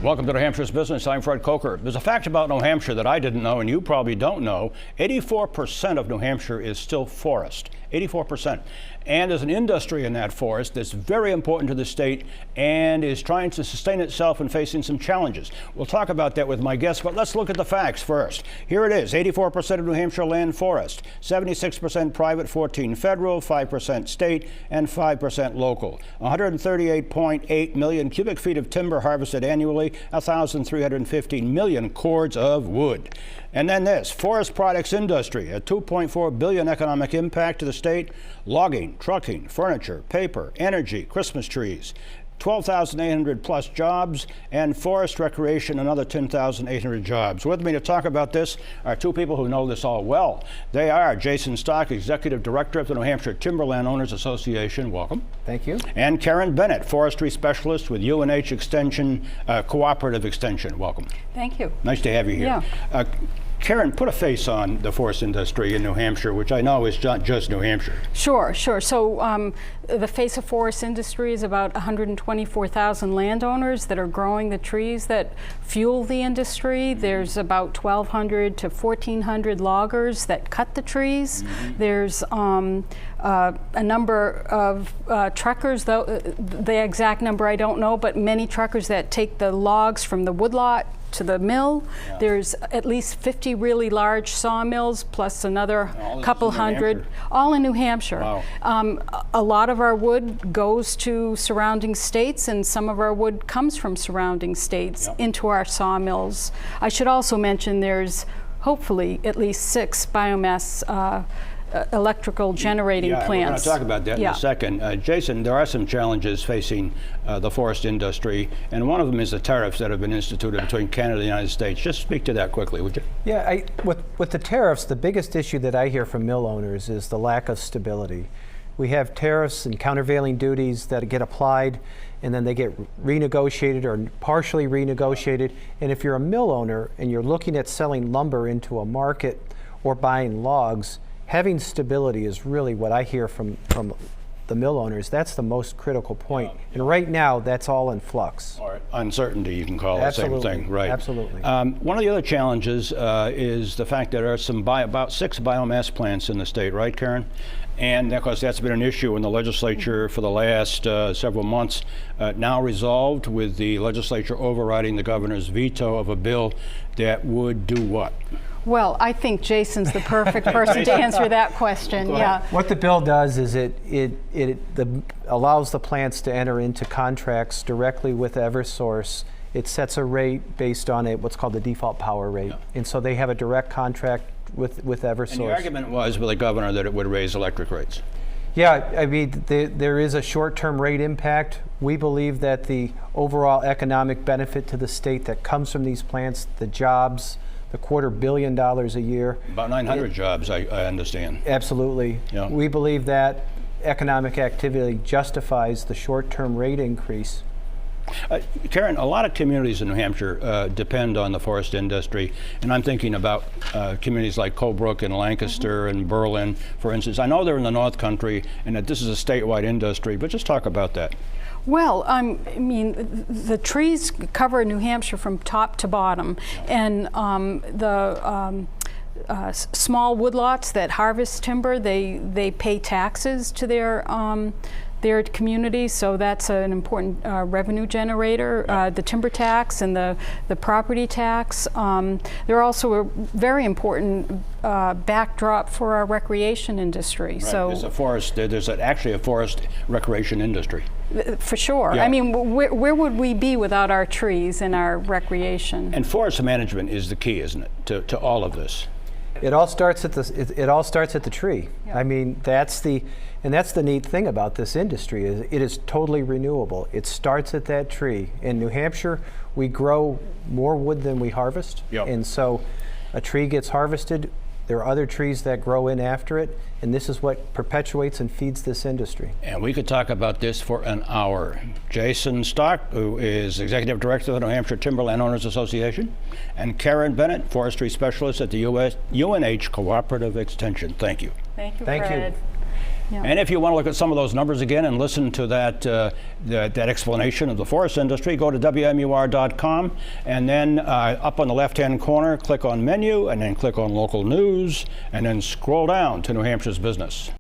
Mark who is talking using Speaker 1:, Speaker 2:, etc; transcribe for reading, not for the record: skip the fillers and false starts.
Speaker 1: Welcome to New Hampshire's Business. I'm Fred Coker. There's a fact about New Hampshire that I didn't know, and you probably don't know. 84% of New Hampshire is still forest. 84%. And there's an industry in that forest that's very important to the state and is trying to sustain itself and facing some challenges. We'll talk about that with my guests, but let's look at the facts first. Here it is, 84% of New Hampshire land forest, 76% private, 14 federal, 5% state, and 5% local. 138.8 million cubic feet of timber harvested annually, 1,315 million cords of wood. And then this, forest products industry, a $2.4 billion economic impact to the state, logging, trucking, furniture, paper, energy, Christmas trees, 12,800 plus jobs, and forest recreation, another 10,800 jobs. With me to talk about this are two people who know this all well. They are Jason Stock, Executive Director of the New Hampshire Timberland Owners Association. Welcome.
Speaker 2: Thank you.
Speaker 1: And Karen Bennett, Forestry Specialist with UNH Extension, Cooperative Extension. Welcome.
Speaker 3: Thank you.
Speaker 1: Nice to have you here.
Speaker 3: Yeah.
Speaker 1: Karen, put a face on the forest industry in New Hampshire, which I know is not just New Hampshire.
Speaker 3: Sure. So the face of forest industry is about 124,000 landowners that are growing the trees that fuel the industry. There's about 1,200 to 1,400 loggers that cut the trees. There's a number of truckers, though the exact number I don't know, but many truckers that take the logs from the woodlot to the mill. Yeah. There's at least 50 really large sawmills, plus another couple hundred, all in New Hampshire.
Speaker 1: Wow.
Speaker 3: A lot of our wood goes to surrounding states, and some of our wood comes from surrounding states into our sawmills. I should also mention there's hopefully at least 6 biomass electrical generating plants.
Speaker 1: We're going to talk about that in a second. Jason, there are some challenges facing the forest industry, and one of them is the tariffs that have been instituted between Canada and the United States. Just speak to that quickly, would you?
Speaker 2: Yeah, with the tariffs, the biggest issue that I hear from mill owners is the lack of stability. We have tariffs and countervailing duties that get applied, and then they get renegotiated or partially renegotiated. And if you're a mill owner and you're looking at selling lumber into a market or buying logs, having stability is really what I hear from the mill owners. That's the most critical point. And right now, that's all in flux.
Speaker 1: Or uncertainty, you can call it the same thing. Right.
Speaker 2: Absolutely.
Speaker 1: One of the other challenges is the fact that there are about 6 biomass plants in the state, right, Karen? And of course, that's been an issue in the legislature for the last several months. Now resolved with the legislature overriding the governor's veto of a bill that would do what?
Speaker 3: Well, I think Jason's the perfect person to answer that question. Yeah.
Speaker 2: What the bill does is it allows the plants to enter into contracts directly with Eversource. It sets a rate based on what's called the default power rate, and so they have a direct contract with Eversource.
Speaker 1: And the argument was with the governor that it would raise electric rates.
Speaker 2: Yeah, I mean, there is a short-term rate impact. We believe that the overall economic benefit to the state that comes from these plants, the jobs, the $250 million a year.
Speaker 1: About 900 jobs, I understand.
Speaker 2: Absolutely.
Speaker 1: Yeah.
Speaker 2: We believe that economic activity justifies the short-term rate increase.
Speaker 1: Karen, a lot of communities in New Hampshire depend on the forest industry, and I'm thinking about communities like Colebrook and Lancaster and Berlin, for instance. I know they're in the North Country and that this is a statewide industry, but just talk about that.
Speaker 3: Well, I mean, the trees cover New Hampshire from top to bottom, and the small woodlots that harvest timber, they pay taxes to their community, so that's an important revenue generator, the timber tax and the property tax. They're also a very important backdrop for our recreation industry.
Speaker 1: Right.
Speaker 3: So
Speaker 1: there's actually a forest recreation industry.
Speaker 3: For sure.
Speaker 1: Yeah.
Speaker 3: I mean, where would we be without our trees and our recreation?
Speaker 1: And forest management is the key, isn't it, to all of this?
Speaker 2: It all starts at the tree. Yeah. I mean, that's the neat thing about this industry is it is totally renewable. It starts at that tree. In New Hampshire, we grow more wood than we harvest, and so a tree gets harvested. There are other trees that grow in after it, and this is what perpetuates and feeds this industry.
Speaker 1: And we could talk about this for an hour. Jason Stock, who is Executive Director of the New Hampshire Timberland Owners Association, and Karen Bennett, Forestry Specialist at the UNH Cooperative Extension. Thank you.
Speaker 3: Thank you,
Speaker 2: Fred.
Speaker 3: Thank you. Yeah.
Speaker 1: And if you want to look at some of those numbers again and listen to that that explanation of the forest industry, go to WMUR.com, and then up on the left-hand corner, click on Menu, and then click on Local News, and then scroll down to New Hampshire's Business.